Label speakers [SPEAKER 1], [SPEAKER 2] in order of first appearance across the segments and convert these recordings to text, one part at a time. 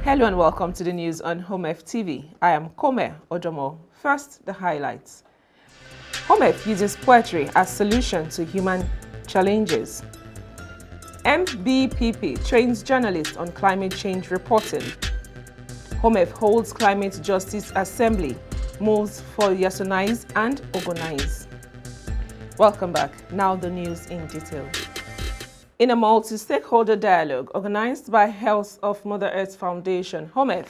[SPEAKER 1] Hello and welcome to the news on HOMEF TV. I am Kome Ojomo. First, the highlights. HOMEF uses poetry as solution to human challenges. MBPP trains journalists on climate change reporting. HOMEF holds Climate Justice Assembly, moves for Yasunize and Organize. Welcome back. Now the news in detail. In a multi-stakeholder dialogue organized by Health of Mother Earth Foundation, HOMEF,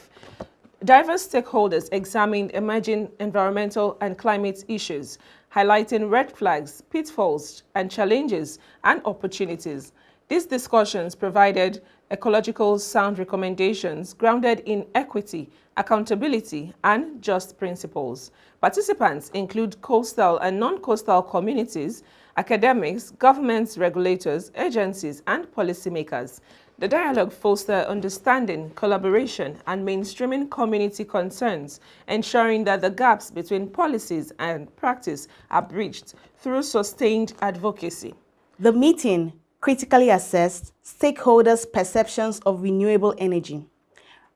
[SPEAKER 1] diverse stakeholders examined emerging environmental and climate issues, highlighting red flags, pitfalls, and challenges and opportunities. These discussions provided ecological sound recommendations grounded in equity, accountability, and just principles. Participants include coastal and non-coastal communities, academics, governments, regulators, agencies, and policymakers. The dialogue fosters understanding, collaboration, and mainstreaming community concerns, ensuring that the gaps between policies and practice are bridged through sustained advocacy.
[SPEAKER 2] The meeting critically assessed stakeholders' perceptions of renewable energy,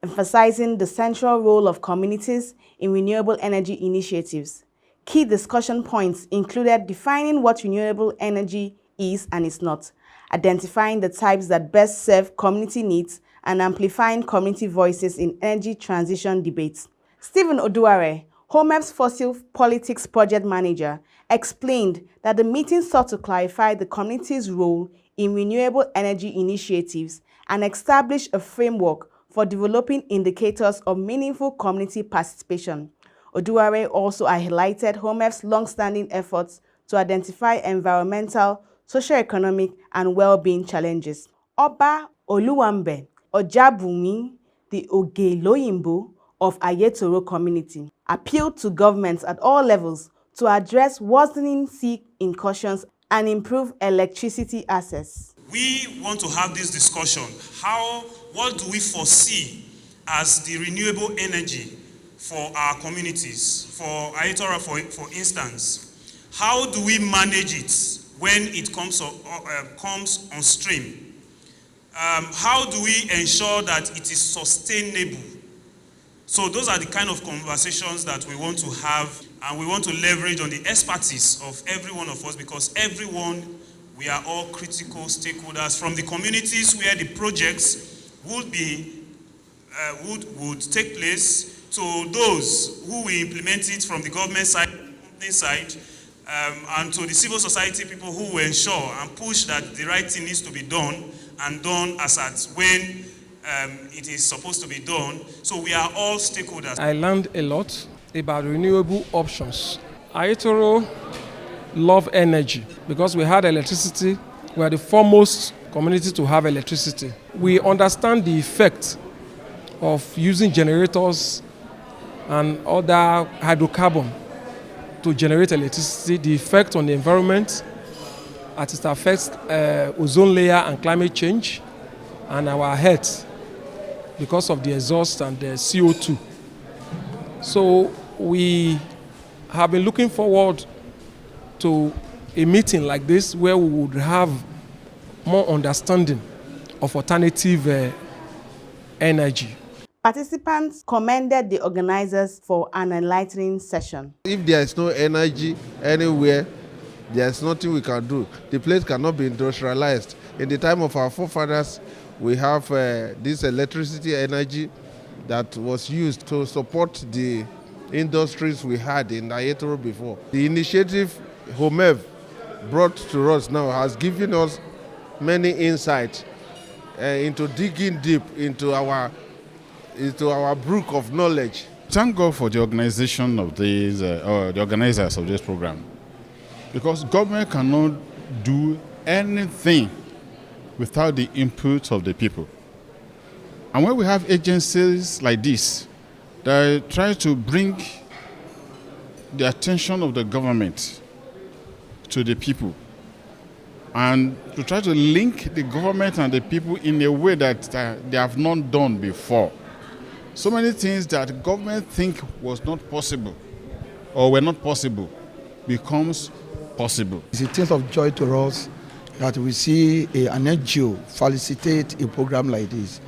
[SPEAKER 2] emphasizing the central role of communities in renewable energy initiatives. Key discussion points included defining what renewable energy is and is not, identifying the types that best serve community needs, and amplifying community voices in energy transition debates. Stephen Oduare, HOMEF's Fossil Politics Project Manager, explained that the meeting sought to clarify the community's role in renewable energy initiatives and establish a framework for developing indicators of meaningful community participation. Oduare also highlighted HOMEF's long-standing efforts to identify environmental, socio-economic, and well-being challenges. Oba Oluwambe Ojabumi, the Ogeloyimbo of Ayetoro community, appealed to governments at all levels to address worsening sea incursions and improve electricity access.
[SPEAKER 3] We want to have this discussion. What do we foresee as the renewable energy for our communities, for Ayetora, for instance? How do we manage it when it comes on stream? How do we ensure that it is sustainable? So those are the kind of conversations that we want to have, and we want to leverage on the expertise of every one of us, because we are all critical stakeholders from the communities where the projects would take place, to those who will implement it from the government side, company side, and to the civil society people who will ensure and push that the right thing needs to be done, and done as at when it is supposed to be done. So we are all stakeholders.
[SPEAKER 4] I learned a lot about renewable options. Ayetoro love energy because we had electricity. We are the foremost community to have electricity. We understand the effect of using generators and other hydrocarbon to generate electricity, the effect on the environment, as it affects ozone layer and climate change, and our health because of the exhaust and the CO2. So we have been looking forward to a meeting like this where we would have more understanding of alternative energy.
[SPEAKER 2] Participants commended the organizers for an enlightening session.
[SPEAKER 5] If there is no energy anywhere, there is nothing we can do. The place cannot be industrialized. In the time of our forefathers, we have this electricity energy that was used to support the industries we had in Ayetoro before. The initiative HOMEF brought to us now has given us many insights into digging deep into our brook of knowledge.
[SPEAKER 6] Thank God for the organization of these, or the organizers of this program, because government cannot do anything without the input of the people. And when we have agencies like this that try to bring the attention of the government to the people, and to try to link the government and the people in a way that they have not done before. So many things that government think was not possible or were not possible becomes possible.
[SPEAKER 7] It's a thing of joy to us that we see an NGO facilitate a program like this.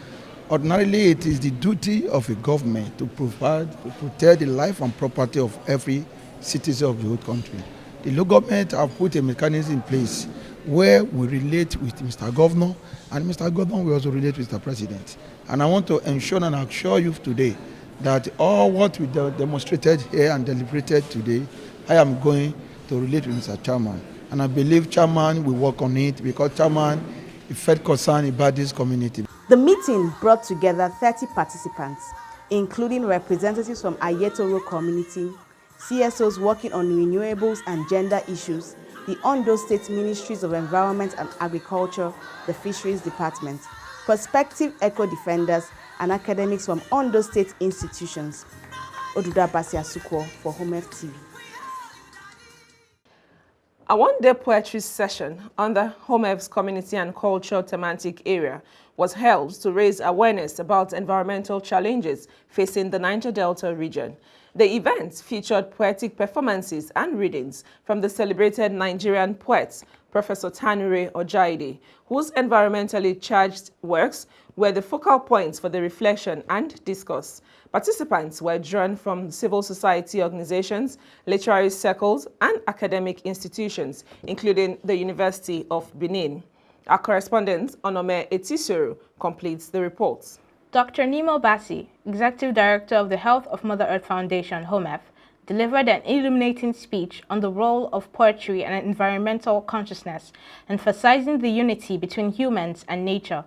[SPEAKER 7] Ordinarily, it is the duty of a government to protect the life and property of every citizen of the whole country. The local government have put a mechanism in place where we relate with Mr. Governor, and Mr. Governor will also relate with Mr. President. And I want to ensure and assure you today that all what we demonstrated here and deliberated today, I am going to relate with Mr. Chairman. And I believe Chairman will work on it because Chairman is felt concern about this community.
[SPEAKER 2] The meeting brought together 30 participants, including representatives from Ayetoro community, CSOs working on renewables and gender issues, the Ondo State Ministries of Environment and Agriculture, the Fisheries Department, prospective eco-defenders, and academics from Ondo State institutions. Oduda Basiasukwo for HOMEF TV.
[SPEAKER 1] A one-day poetry session on the HOMEF's community and culture thematic area was held to raise awareness about environmental challenges facing the Niger Delta region. The event featured poetic performances and readings from the celebrated Nigerian poet, Professor Tanure Ojaide, whose environmentally charged works were the focal points for the reflection and discourse. Participants were drawn from civil society organizations, literary circles, and academic institutions, including the University of Benin. Our correspondent, Onome Etisuru, completes the report.
[SPEAKER 8] Dr. Nemo Bassi, Executive Director of the Health of Mother Earth Foundation, HOMEF, delivered an illuminating speech on the role of poetry and environmental consciousness, emphasizing the unity between humans and nature.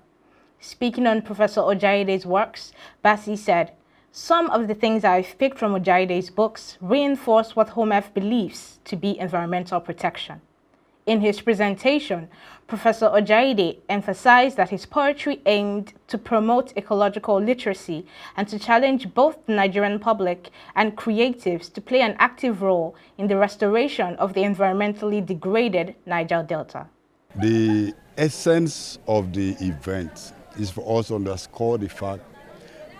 [SPEAKER 8] Speaking on Professor Ojaide's works, Bassi said, "Some of the things I've picked from Ojaide's books reinforce what HOMEF believes to be environmental protection." In his presentation, Professor Ojaide emphasized that his poetry aimed to promote ecological literacy and to challenge both the Nigerian public and creatives to play an active role in the restoration of the environmentally degraded Niger Delta.
[SPEAKER 9] The essence of the event is for us to underscore the fact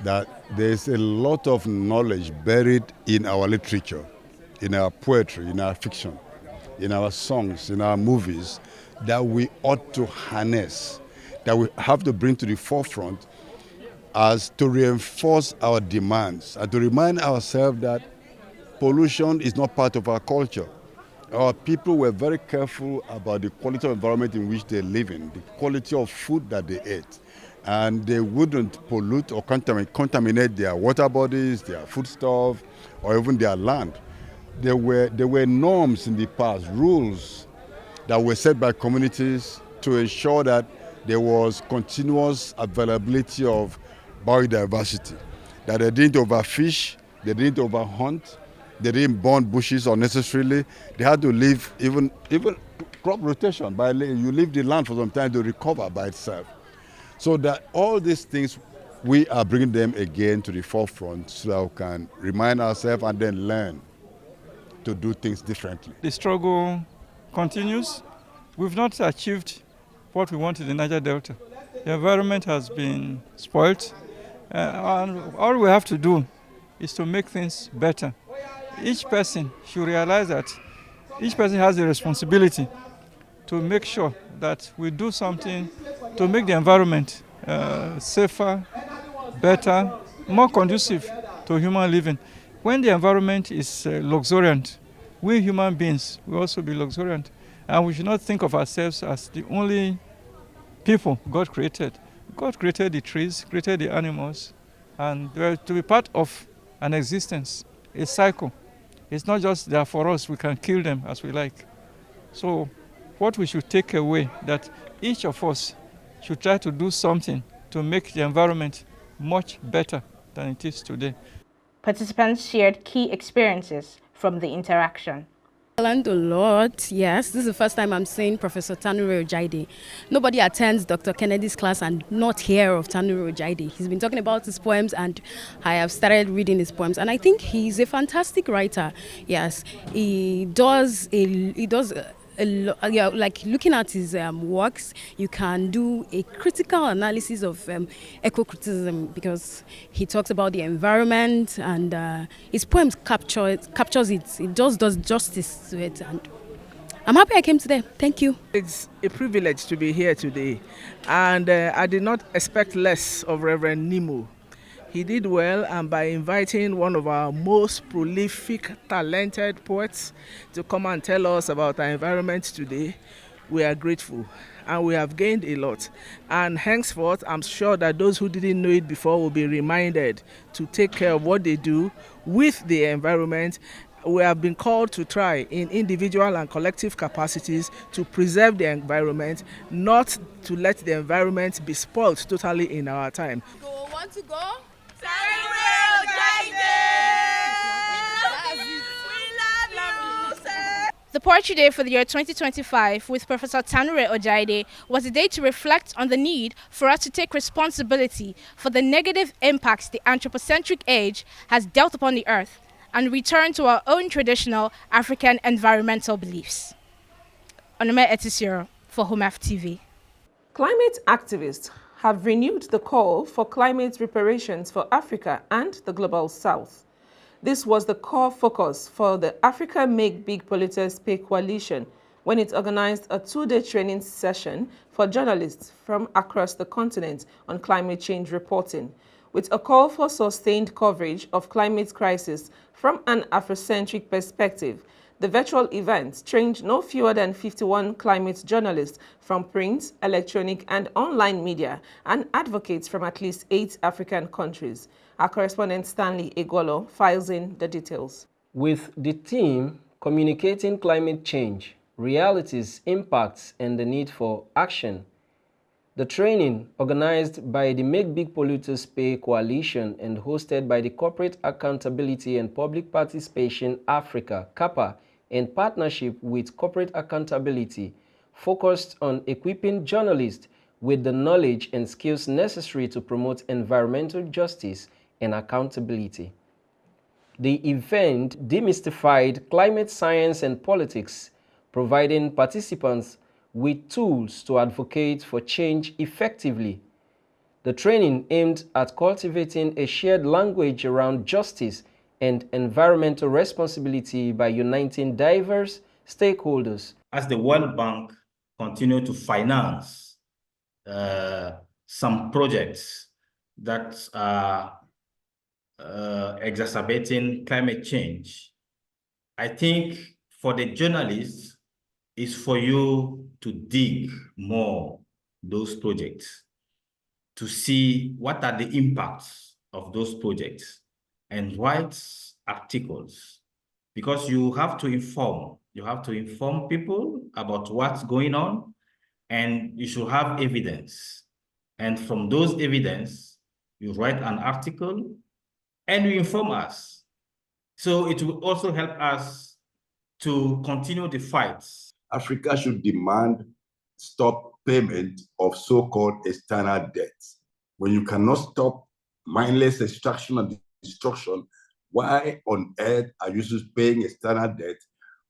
[SPEAKER 9] that there's a lot of knowledge buried in our literature, in our poetry, in our fiction, in our songs, in our movies, that we ought to harness, that we have to bring to the forefront as to reinforce our demands and to remind ourselves that pollution is not part of our culture. Our people were very careful about the quality of environment in which they live in, the quality of food that they ate, and they wouldn't pollute or contaminate their water bodies, their foodstuff, or even their land. There were norms in the past, rules that were set by communities to ensure that there was continuous availability of biodiversity, that they didn't overfish, they didn't overhunt, they didn't burn bushes unnecessarily. They had to leave even crop rotation. You leave the land for some time to recover by itself. So that all these things, we are bringing them again to the forefront so that we can remind ourselves and then learn to do things differently.
[SPEAKER 10] The struggle continues. We've not achieved what we want in the Niger Delta. The environment has been spoiled, and all we have to do is to make things better. Each person should realize that each person has the responsibility to make sure that we do something to make the environment safer, better, more conducive to human living. When the environment is luxuriant, we human beings will also be luxuriant. And we should not think of ourselves as the only people God created. God created the trees, created the animals, and they're to be part of an existence, a cycle. It's not just there for us, we can kill them as we like. So what we should take away, that each of us should try to do something to make the environment much better than it is today.
[SPEAKER 8] Participants shared key experiences from the interaction.
[SPEAKER 11] I learned a lot, yes. This is the first time I'm seeing Professor Tanure Ojaide. Nobody attends Dr. Kennedy's class and not hear of Tanure Ojaide. He's been talking about his poems and I have started reading his poems. And I think he's a fantastic writer, yes. He does like looking at his works, you can do a critical analysis of eco-criticism because he talks about the environment and his poems captures it. It just does justice to it, and I'm happy I came today. Thank you.
[SPEAKER 12] It's a privilege to be here today, and I did not expect less of Reverend Nimo. He did well, and by inviting one of our most prolific, talented poets to come and tell us about our environment today, we are grateful, and we have gained a lot. And henceforth, I'm sure that those who didn't know it before will be reminded to take care of what they do with the environment. We have been called to try in individual and collective capacities to preserve the environment, not to let the environment be spoiled totally in our time.
[SPEAKER 11] Want to go?
[SPEAKER 8] The Poetry Day for the year 2025 with Professor Tanure Ojaide was a day to reflect on the need for us to take responsibility for the negative impacts the anthropocentric age has dealt upon the earth and return to our own traditional African environmental beliefs. Onome Etisiro for HOMEF TV.
[SPEAKER 1] Climate activists have renewed the call for climate reparations for Africa and the Global South. This was the core focus for the Africa Make Big Polluters Pay Coalition when it organized a two-day training session for journalists from across the continent on climate change reporting, with a call for sustained coverage of climate crisis from an Afrocentric perspective. The virtual event trained no fewer than 51 climate journalists from print, electronic, and online media and advocates from at least 8 African countries. Our correspondent Stanley Egolo files in the details.
[SPEAKER 13] With the theme, Communicating Climate Change, Realities, Impacts, and the Need for Action, the training, organized by the Make Big Polluters Pay Coalition and hosted by the Corporate Accountability and Public Participation Africa, CAPA, in partnership with Corporate Accountability, focused on equipping journalists with the knowledge and skills necessary to promote environmental justice and accountability. The event demystified climate science and politics, providing participants with tools to advocate for change effectively. The training aimed at cultivating a shared language around justice and environmental responsibility by uniting diverse stakeholders.
[SPEAKER 14] As the World Bank continue to finance some projects that are exacerbating climate change, I think for the journalists is for you to dig more those projects, to see what are the impacts of those projects and write articles, because you have to inform people about what's going on, and you should have evidence. And from those evidence, you write an article and you inform us. So it will also help us to continue the fights.
[SPEAKER 15] Africa should demand stop payment of so-called external debt. When you cannot stop mindless extraction and destruction, why on earth are you paying external debt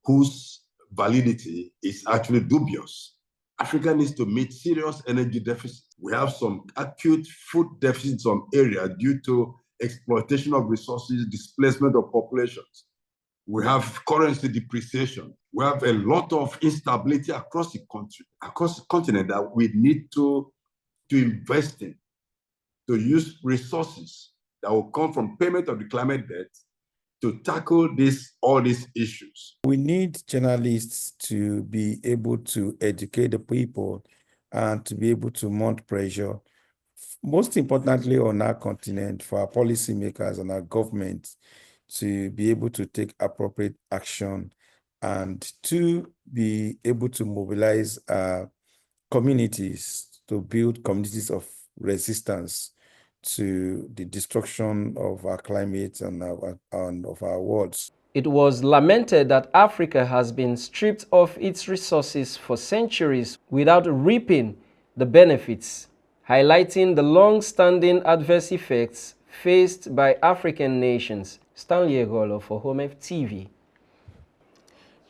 [SPEAKER 15] whose validity is actually dubious? Africa needs to meet serious energy deficits. We have some acute food deficits on area due to exploitation of resources, displacement of populations. We have currency depreciation. We have a lot of instability across the country, across the continent that we need to invest in, to use resources that will come from payment of the climate debt to tackle all these issues.
[SPEAKER 7] We need journalists to be able to educate the people and to be able to mount pressure, most importantly on our continent, for our policymakers and our government to be able to take appropriate action and to be able to mobilize communities to build communities of resistance to the destruction of our climate and of our worlds.
[SPEAKER 13] It was lamented that Africa has been stripped of its resources for centuries without reaping the benefits, highlighting the long-standing adverse effects faced by African nations. Stanley Egolo for HOMEF TV.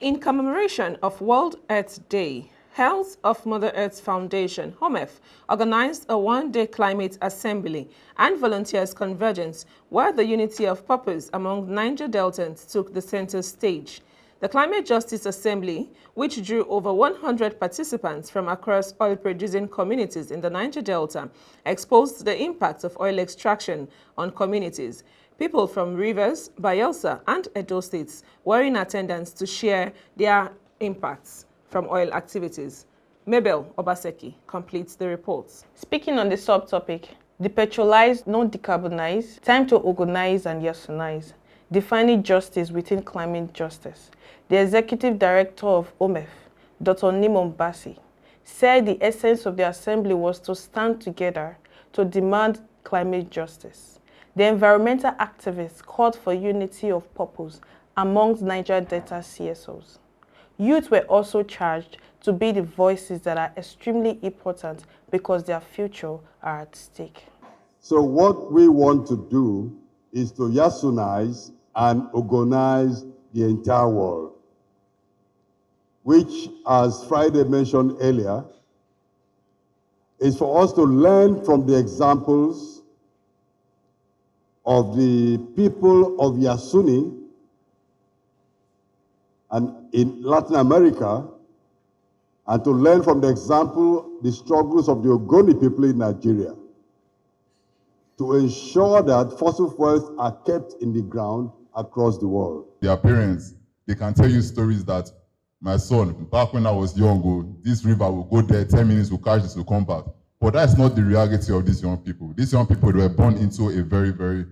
[SPEAKER 1] In commemoration of World Earth Day, Health of Mother Earth Foundation, HOMEF, organized a one-day climate assembly and volunteers convergence where the unity of purpose among Niger Deltans took the center stage. The Climate Justice Assembly, which drew over 100 participants from across oil-producing communities in the Niger Delta, exposed the impact of oil extraction on communities. People from Rivers, Bayelsa, and Edo states were in attendance to share their impacts from oil activities. Mabel Obaseki completes the report.
[SPEAKER 16] Speaking on the subtopic, depetrolize, not decarbonize, time to organize and yasunize, defining justice within climate justice. The Executive Director of HOMEF, Dr. Nimon Bassi, said the essence of the assembly was to stand together to demand climate justice. The environmental activists called for unity of purpose amongst Niger Delta CSOs. Youth were also charged to be the voices that are extremely important because their future are at stake.
[SPEAKER 9] So what we want to do is to yasunize and organize the entire world, which, as Friday mentioned earlier, is for us to learn from the examples of the people of Yasuni and in Latin America, and to learn from the example, the struggles of the Ogoni people in Nigeria, to ensure that fossil fuels are kept in the ground across the world.
[SPEAKER 17] Their parents, they can tell you stories that my son, back when I was young, this river will go there, 10 minutes will catch this, will come back. But that's not the reality of these young people. These young people, they were born into a very, very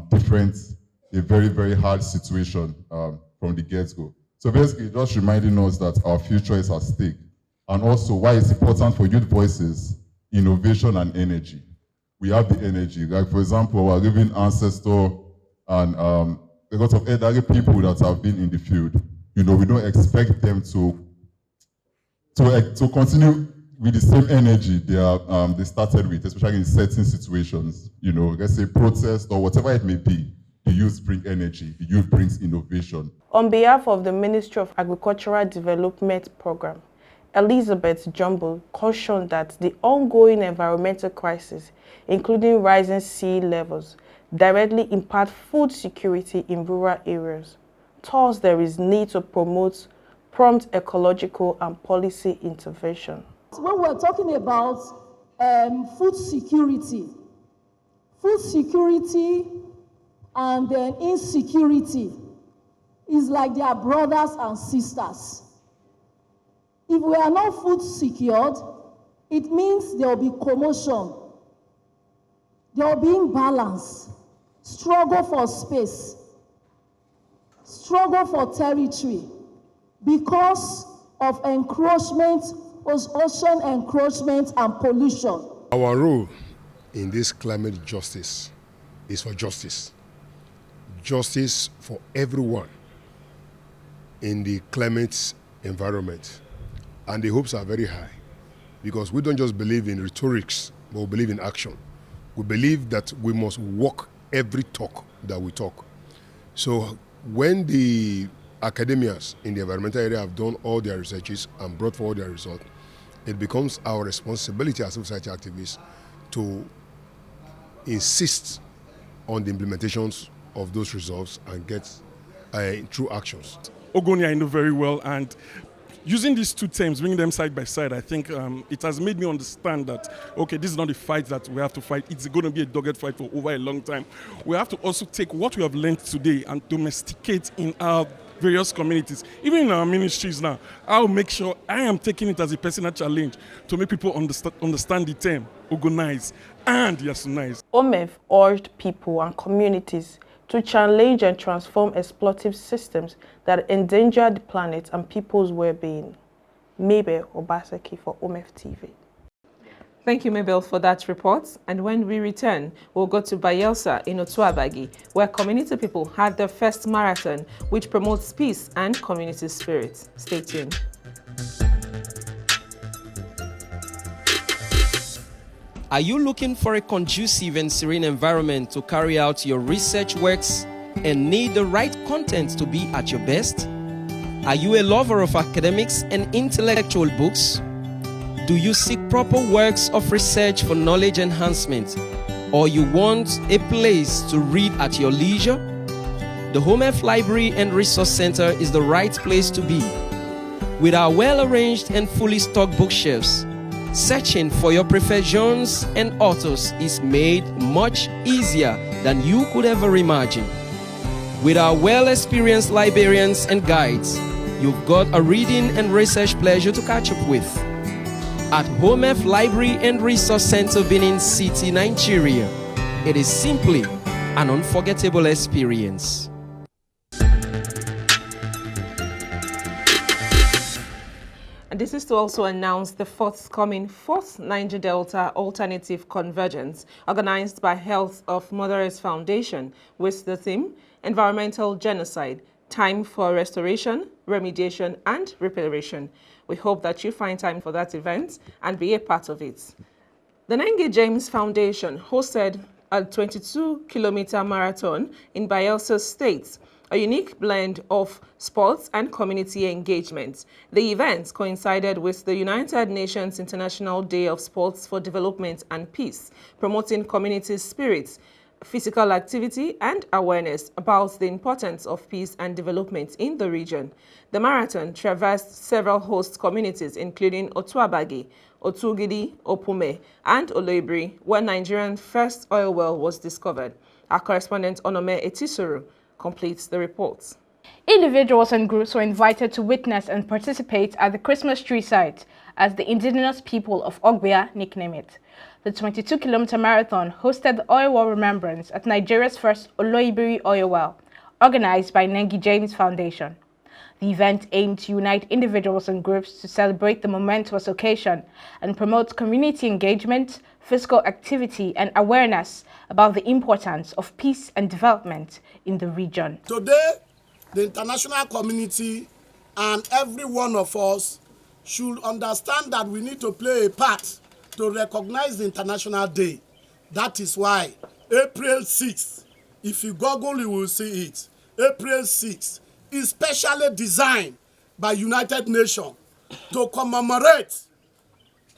[SPEAKER 17] different, a very, very hard situation from the get-go. So basically, just reminding us that our future is at stake, and also why it's important for youth voices, innovation and energy. We have the energy. Like, for example, our living ancestor and a lot of elderly people that have been in the field, we don't expect them to continue with the same energy they started with, especially in certain situations. Let's say protest or whatever it may be. The youth bring energy, the youth brings innovation.
[SPEAKER 16] On behalf of the Ministry of Agricultural Development Program, Elizabeth Jumbo cautioned that the ongoing environmental crisis, including rising sea levels, directly impact food security in rural areas. Thus, there is need to promote prompt ecological and policy intervention.
[SPEAKER 18] When we're talking about food security and then insecurity is like they are brothers and sisters. If we are not food secured, it means there will be commotion, there will be imbalance, struggle for space, struggle for territory because of encroachment, ocean encroachment and pollution.
[SPEAKER 19] Our role in this climate justice is for justice. Justice for everyone in the climate environment. And the hopes are very high because we don't just believe in rhetorics, but we believe in action. We believe that we must walk every talk that we talk. So when the academias in the environmental area have done all their researches and brought forward their results, it becomes our responsibility as society activists to insist on the implementations of those results and get true actions.
[SPEAKER 20] Ogoni I know very well, and using these two terms, bringing them side by side, I think it has made me understand that, okay, this is not a fight that we have to fight. It's going to be a dogged fight for over a long time. We have to also take what we have learned today and domesticate in our various communities, even in our ministries now. I'll make sure I am taking it as a personal challenge to make people understand the term, organize and yasunize.
[SPEAKER 16] HOMEF urged people and communities to challenge and transform exploitive systems that endanger the planet and people's well-being. Mabel Obaseki for HOMEF TV.
[SPEAKER 1] Thank you, Mabel, for that report. And when we return, we'll go to Bayelsa in Otuabagi, where community people had their first marathon, which promotes peace and community spirit. Stay tuned.
[SPEAKER 13] Are you looking for a conducive and serene environment to carry out your research works and need the right content to be at your best? Are you a lover of academics and intellectual books? Do you seek proper works of research for knowledge enhancement? Or you want a place to read at your leisure? the HOMEF Library and Resource Center is the right place to be. With our well-arranged and fully stocked bookshelves, searching for your preferred genres and authors is made much easier than you could ever imagine. With our well-experienced librarians and guides, you've got a reading and research pleasure to catch up with. At HOMEF Library and Resource Center, Benin City, Nigeria, it is simply an unforgettable experience.
[SPEAKER 1] And this is to also announce the forthcoming 4th Niger Delta Alternative Convergence, organized by Health of Mother Earth Foundation, with the theme, Environmental Genocide, Time for Restoration, Remediation and Reparation. We hope that you find time for that event and be a part of it. The Nengi James Foundation hosted a 22-kilometer marathon in Bayelsa State, a unique blend of sports and community engagement. The event coincided with the United Nations International Day of Sports for Development and Peace, promoting community spirit, physical activity, and awareness about the importance of peace and development in the region. The marathon traversed several host communities, including Otuabagi, Otugidi, Opume, and Oloibiri, where Nigeria's first oil well was discovered. Our correspondent Onome Etisoro completes the report.
[SPEAKER 8] Individuals and groups were invited to witness and participate at the Christmas tree site, as the indigenous people of Ogbia nickname it. The 22-kilometer marathon hosted the oil well remembrance at Nigeria's first Oloibiri oil well, organized by Nengi James Foundation. The event aimed to unite individuals and groups to celebrate the momentous occasion and promote community engagement, physical activity, and awareness about the importance of peace and development in the region.
[SPEAKER 21] Today, the international community and every one of us should understand that we need to play a part to recognize the International Day. That is why April 6th, if you Google, you will see it. April 6th is specially designed by United Nations to commemorate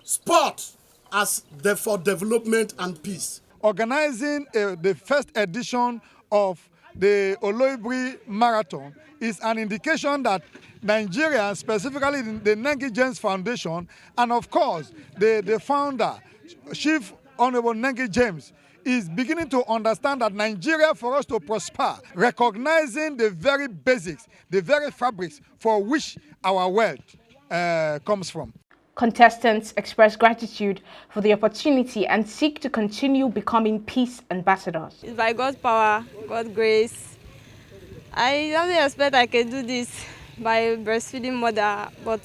[SPEAKER 21] sport as for development and peace.
[SPEAKER 22] Organizing the first edition of the Oloibiri Marathon is an indication that Nigeria, specifically the Nengi James Foundation, and of course the founder, Chief Honorable Nengi James, is beginning to understand that Nigeria, for us to prosper, recognizing the very basics, the very fabrics for which our wealth comes from.
[SPEAKER 8] Contestants express gratitude for the opportunity and seek to continue becoming peace ambassadors.
[SPEAKER 23] It's by God's power, God's grace. I don't expect I can do this by breastfeeding mother, but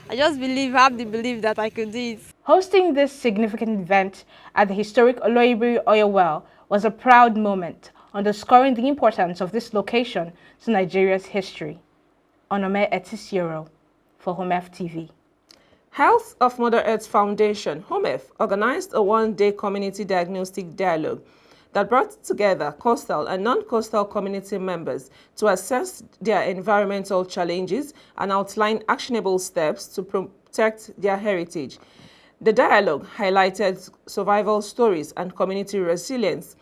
[SPEAKER 23] I just have the belief that I could do it.
[SPEAKER 8] Hosting this significant event at the historic Oloibiri oil well was a proud moment, underscoring the importance of this location to Nigeria's history. Onome Etisioro for HOMEF TV.
[SPEAKER 1] Health of Mother Earth Foundation, HOMEF, organized a one-day community diagnostic dialogue that brought together coastal and non-coastal community members to assess their environmental challenges and outline actionable steps to protect their heritage. The dialogue highlighted survival stories and community resilience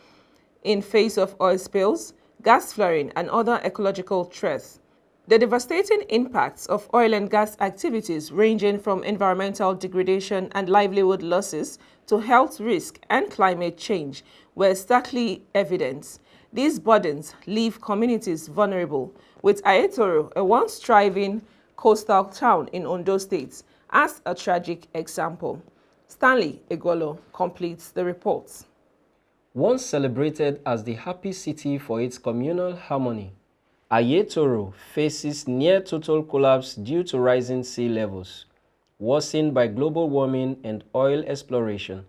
[SPEAKER 1] in face of oil spills, gas flaring, and other ecological threats. The devastating impacts of oil and gas activities, ranging from environmental degradation and livelihood losses to health risk and climate change, were starkly evident. These burdens leave communities vulnerable, with Ayetoro, a once thriving coastal town in Ondo State, as a tragic example. Stanley Egolo completes the report.
[SPEAKER 13] Once celebrated as the happy city for its communal harmony, Ayetoro faces near-total collapse due to rising sea levels, worsened by global warming and oil exploration.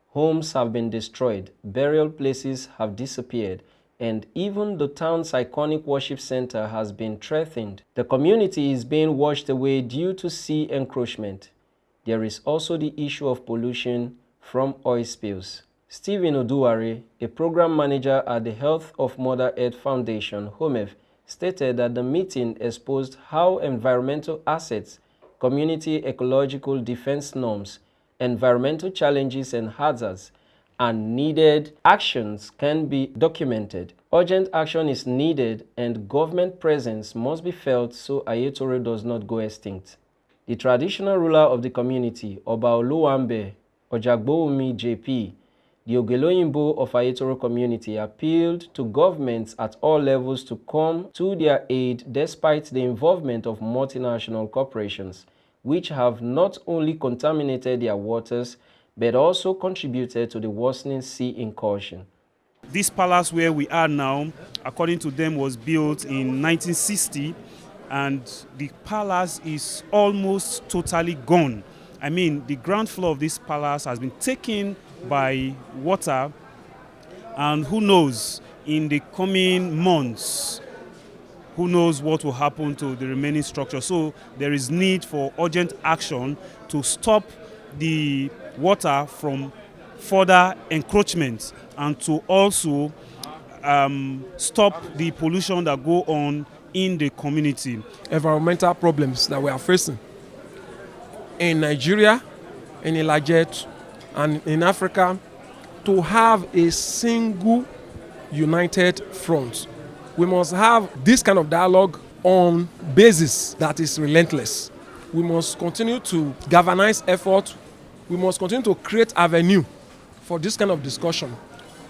[SPEAKER 13] Homes have been destroyed, burial places have disappeared, and even the town's iconic worship center has been threatened. The community is being washed away due to sea encroachment. There is also the issue of pollution from oil spills. Stephen Oduware, a program manager at the Health of Mother Earth Foundation, HOMEF, stated that the meeting exposed how environmental assets, community ecological defense norms, environmental challenges and hazards, and needed actions can be documented. Urgent action is needed and government presence must be felt so Ayetoro does not go extinct. The traditional ruler of the community, Oba Oluwambe Ojagboumi JP, the Ogeloyinbo of Ayetoro community, appealed to governments at all levels to come to their aid despite the involvement of multinational corporations, which have not only contaminated their waters but also contributed to the worsening sea incursion.
[SPEAKER 3] This palace where we are now, according to them, was built in 1960, and the palace is almost totally gone. I mean, the ground floor of this palace has been taken by water, and who knows, in the coming months, who knows what will happen to the remaining structure. So there is need for urgent action to stop the water from further encroachment and to also stop the pollution that go on in the community.
[SPEAKER 4] Environmental problems that we are facing in Nigeria, in Ilajet, and in Africa, to have a single united front. We must have this kind of dialogue on basis that is relentless. We must continue to galvanize effort. We must continue to create avenue for this kind of discussion.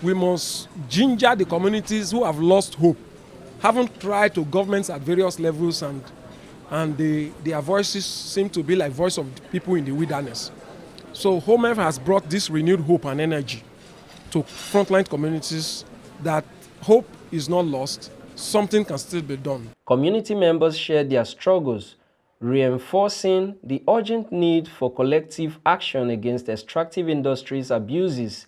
[SPEAKER 4] We must ginger the communities who have lost hope, haven't tried to governments at various levels, and their voices seem to be like voice of the people in the wilderness. So HOMEF has brought this renewed hope and energy to frontline communities that hope is not lost, something can still be done.
[SPEAKER 13] Community members shared their struggles, reinforcing the urgent need for collective action against extractive industries' abuses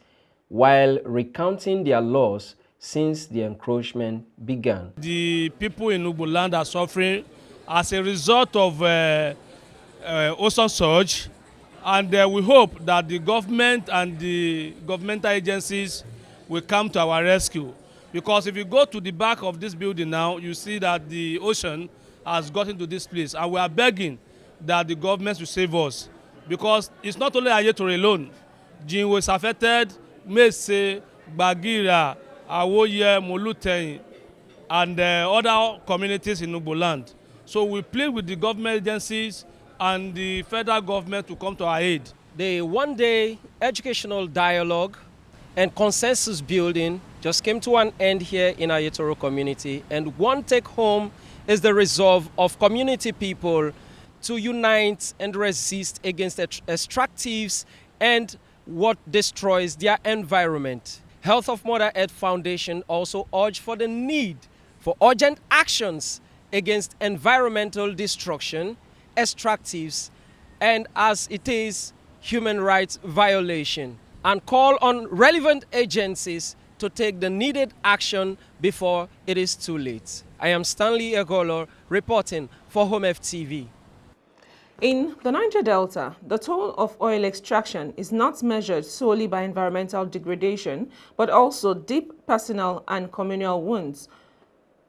[SPEAKER 13] while recounting their loss since the encroachment began.
[SPEAKER 5] The people in Ugbo land are suffering as a result of ocean surge, and we hope that the government and the governmental agencies will come to our rescue. Because if you go to the back of this building now, you see that the ocean has gotten to this place, and we are begging that the government will save us. Because it's not only Ayetoro alone. Jinwo is affected, Mese, Bagira, Awoye, Molutein, and other communities in Ugbo land. So we plead with the government agencies and the federal government to come to our aid.
[SPEAKER 13] The one-day educational dialogue and consensus building just came to an end here in Ayetoro community, and one take-home is the resolve of community people to unite and resist against extractives and what destroys their environment. Health of Mother Earth Foundation also urged for the need for urgent actions against environmental destruction, extractives, and as it is, human rights violation, and call on relevant agencies to take the needed action before it is too late. I am Stanley Egolo reporting for HOMEF TV.
[SPEAKER 1] In the Niger Delta, the toll of oil extraction is not measured solely by environmental degradation, but also deep personal and communal wounds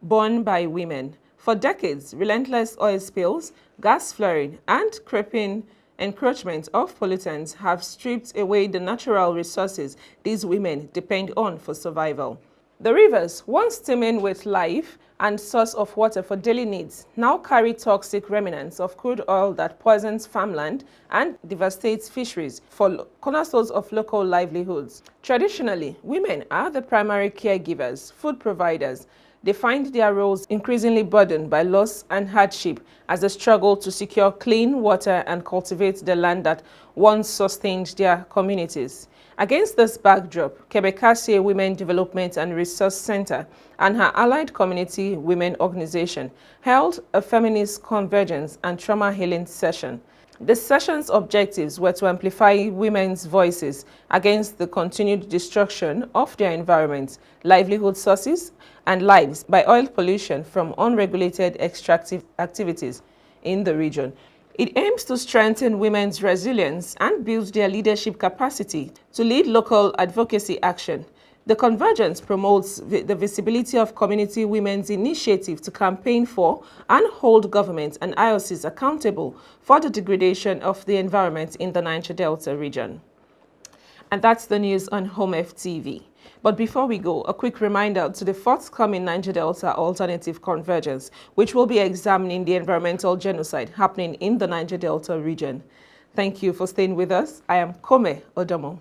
[SPEAKER 1] borne by women. For decades, relentless oil spills, gas flaring, and creeping encroachment of pollutants have stripped away the natural resources these women depend on for survival. The rivers, once teeming with life and source of water for daily needs, now carry toxic remnants of crude oil that poisons farmland and devastates fisheries for cornerstones of local livelihoods. Traditionally, women are the primary caregivers, food providers. They find their roles increasingly burdened by loss and hardship as they struggle to secure clean water and cultivate the land that once sustained their communities. Against this backdrop, Kebekasie Women Development and Resource Center and her allied community women organization held a feminist convergence and trauma healing session. The session's objectives were to amplify women's voices against the continued destruction of their environment, livelihood sources, and lives by oil pollution from unregulated extractive activities in the region. It aims to strengthen women's resilience and build their leadership capacity to lead local advocacy action. The convergence promotes the visibility of community women's initiative to campaign for and hold government and IOCs accountable for the degradation of the environment in the Niger Delta region. And that's the news on HOMEF TV. But before we go, a quick reminder to the forthcoming Niger Delta Alternative Convergence, which will be examining the environmental genocide happening in the Niger Delta region. Thank you for staying with us. I am Kome Odomo.